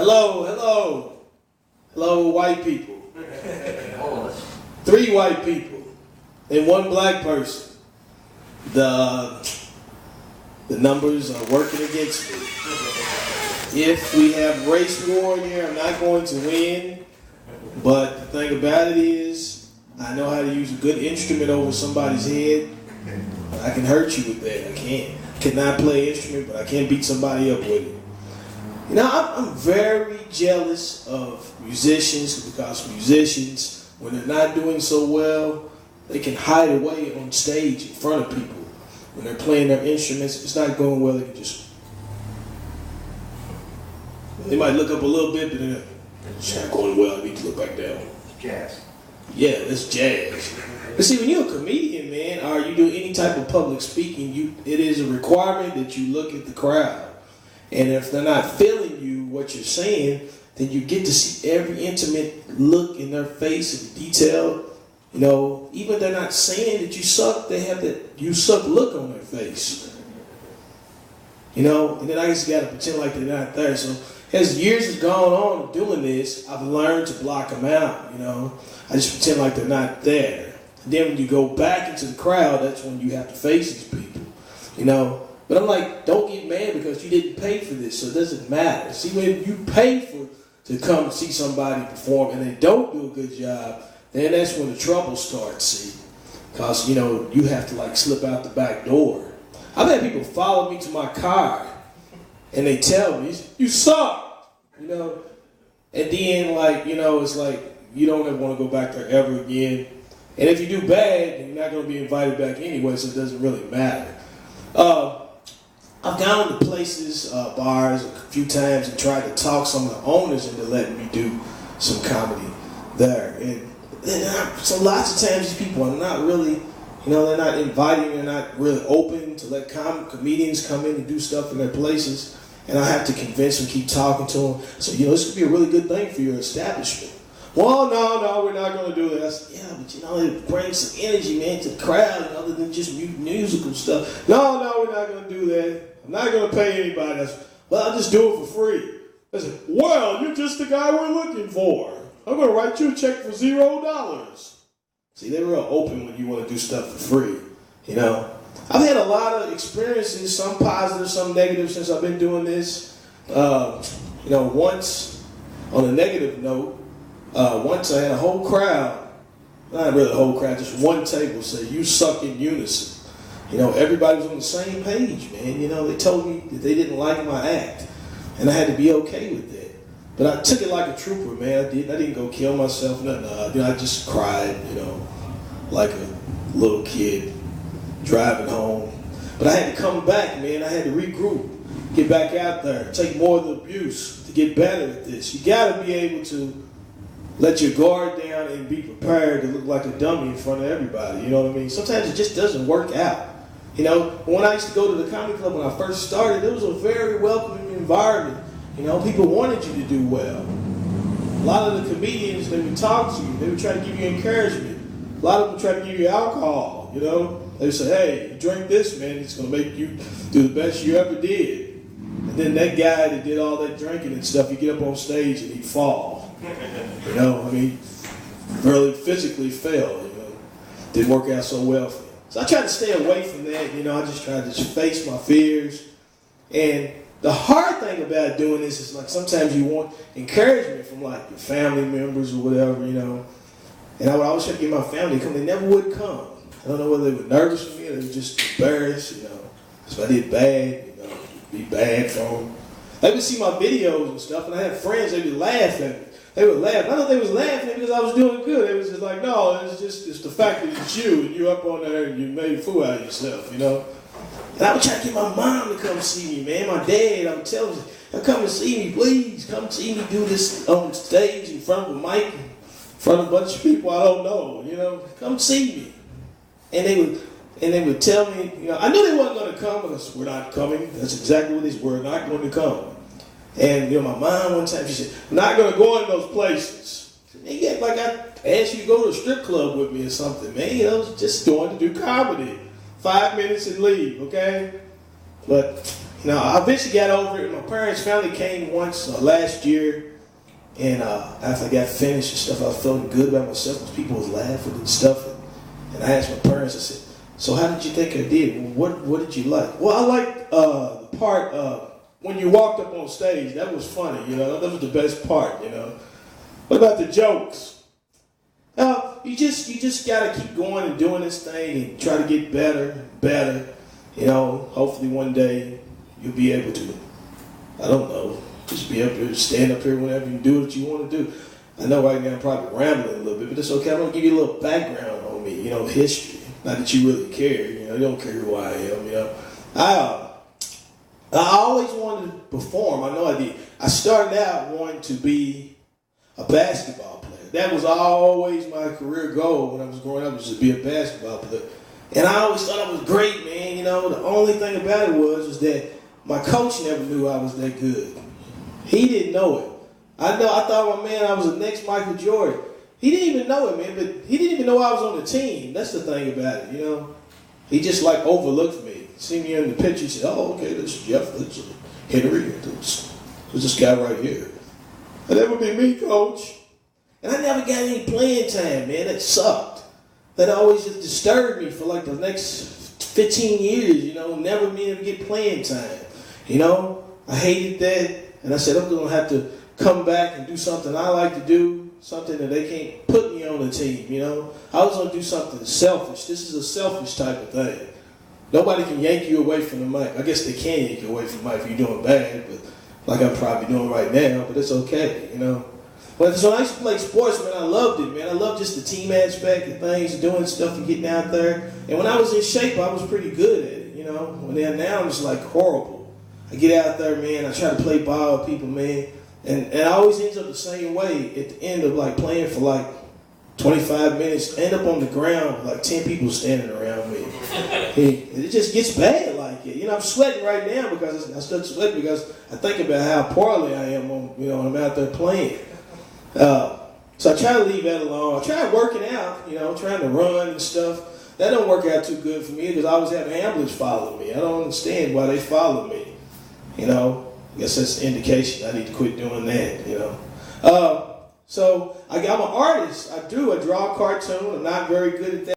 Hello, white people. 3 white people and 1 black person. The numbers are working against me. If we have race war in here, I'm not going to win. But the thing about it is, I know how to use a good instrument over somebody's head. I can hurt you with that. I cannot play an instrument, but I can't beat somebody up with it. You know, I'm very jealous of musicians because musicians, when they're not doing so well, they can hide away on stage in front of people. When they're playing their instruments, if it's not going well, they can just... They might look up a little bit, but then it's not going well, I need to look back down. Jazz. Yeah, that's jazz. But see, when you're a comedian, man, or you do any type of public speaking, it is a requirement that you look at the crowd. And if they're not feeling you, what you're saying, then you get to see every intimate look in their face and detail. You know, even if they're not saying that you suck, they have that you suck look on their face. You know, and then I just got to pretend like they're not there. So as years has gone on doing this, I've learned to block them out, you know. I just pretend like they're not there. And then when you go back into the crowd, that's when you have to face these people, you know. But I'm like, don't get mad because you didn't pay for this, so it doesn't matter. See, when you pay to come see somebody perform and they don't do a good job, then that's when the trouble starts, see. Because, you know, you have to, like, slip out the back door. I've had people follow me to my car, and they tell me, you suck, you know. And then, like, you know, it's like, you don't ever want to go back there ever again. And if you do bad, then you're not going to be invited back anyway, so it doesn't really matter. I've gone to places, bars, a few times and tried to talk some of the owners into letting me do some comedy there. And so lots of times these people are not really, you know, they're not inviting, they're not really open to let comedians come in and do stuff in their places. And I have to convince them, keep talking to them. So, you know, this could be a really good thing for your establishment. Well, no, we're not going to do that. I said, yeah, but, you know, it brings some energy, man, to the crowd, other than just musical stuff. No, we're not going to do that. I'm not going to pay anybody. I said, well, I'll just do it for free. I said, well, you're just the guy we're looking for. I'm going to write you a check for $0. See, they're real open when you want to do stuff for free, you know. I've had a lot of experiences, some positive, some negative, since I've been doing this. You know, once, on a negative note, once I had a whole crowd, not really a whole crowd, just one table say, you suck in unison. You know, everybody was on the same page, man. You know, they told me that they didn't like my act, and I had to be okay with that. But I took it like a trooper, man. I didn't go kill myself, nothing. I just cried, you know, like a little kid driving home. But I had to come back, man. I had to regroup, get back out there, take more of the abuse to get better at this. You got to be able to let your guard down and be prepared to look like a dummy in front of everybody. You know what I mean? Sometimes it just doesn't work out. You know, when I used to go to the comedy club when I first started, it was a very welcoming environment. You know, people wanted you to do well. A lot of the comedians, they would talk to you. They would try to give you encouragement. A lot of them try to give you alcohol, you know. They would say, hey, you drink this, man, it's going to make you do the best you ever did. And then that guy that did all that drinking and stuff, he'd get up on stage and he'd fall. You know, I mean, really physically fail, you know. Didn't work out so well for him. So I tried to stay away from that, you know. I just tried to face my fears. And the hard thing about doing this is, like, sometimes you want encouragement from, like, your family members or whatever, you know. And I would always try to get my family to come. They never would come. I don't know whether they were nervous for me or they were just embarrassed, you know. So I did bad, you know, be bad for them. They would see my videos and stuff, and I had friends, they would laugh at me. They would laugh. I don't think they was laughing because I was doing good. They was just like, no, it's the fact that it's you, and you up on there and you made a fool out of yourself, you know. And I would try to get my mom to come see me, man. My dad, I'm telling you, come and see me, please. Come see me do this on stage in front of a mic, in front of a bunch of people I don't know, you know. Come see me. And they would tell me, you know, I knew they wasn't going to come because we're not coming. That's exactly what they said. We're not going to come. And, you know, my mom one time, she said, I'm not going to go in those places. Man, you act like I asked you to go to a strip club with me or something, man. You know, I was just going to do comedy. 5 minutes and leave, okay? But, You know, I eventually got over it. My parents finally came once last year, and after I got finished and stuff, I was feeling good about myself because people was laughing and stuff. And I asked my parents, I said, "So how did you think I did? What did you like?" Well, I liked the part when you walked up on stage. That was funny, you know. That was the best part, you know. What about the jokes? You just gotta keep going and doing this thing and try to get better and better. You know, hopefully one day you'll be able to, I don't know, just be able to stand up here whenever you do what you want to do. I know right now I'm probably rambling a little bit, but it's okay. I'm gonna give you a little background on me, you know, history. Not that you really care, you know, you don't care who I am, you know. I always wanted to perform. I know I did. I started out wanting to be a basketball player. That was always my career goal when I was growing up, was to be a basketball player. And I always thought I was great, man. You know, the only thing about it was that my coach never knew I was that good. He didn't know it. I thought, man, I was the next Michael Jordan. He didn't even know it, man. But he didn't even know I was on the team. That's the thing about it, you know. He just like overlooked me. See me in the picture. He said, "Oh, okay, this is Jeff. This is Henry. There's this guy right here." That would be me, coach. And I never got any playing time, man. That sucked. That always just disturbed me for like the next 15 years, you know, never being able to get playing time. You know, I hated that. And I said, I'm going to have to come back and do something I like to do, something that they can't put me on the team, you know. I was going to do something selfish. This is a selfish type of thing. Nobody can yank you away from the mic. I guess they can yank you away from the mic if you're doing bad, but like I'm probably doing right now, but it's okay, you know. But so I used to play sports, man. I loved it, man. I loved just the team aspect of things, doing stuff and getting out there. And when I was in shape, I was pretty good at it, you know. Now I'm just like horrible. I get out there, man. I try to play ball with people, man. And I always ends up the same way at the end of like playing for like 25 minutes, end up on the ground with like 10 people standing around me. It just gets bad like it. You know, I'm sweating right now because I start sweating because I think about how poorly I am on, you know, when I'm out there playing. So I try to leave that alone. I try working out, you know, trying to run and stuff. That don't work out too good for me because I always have ambulance follow me. I don't understand why they follow me. You know, I guess that's an indication I need to quit doing that, you know. So I'm an artist. I draw a cartoon. I'm not very good at that.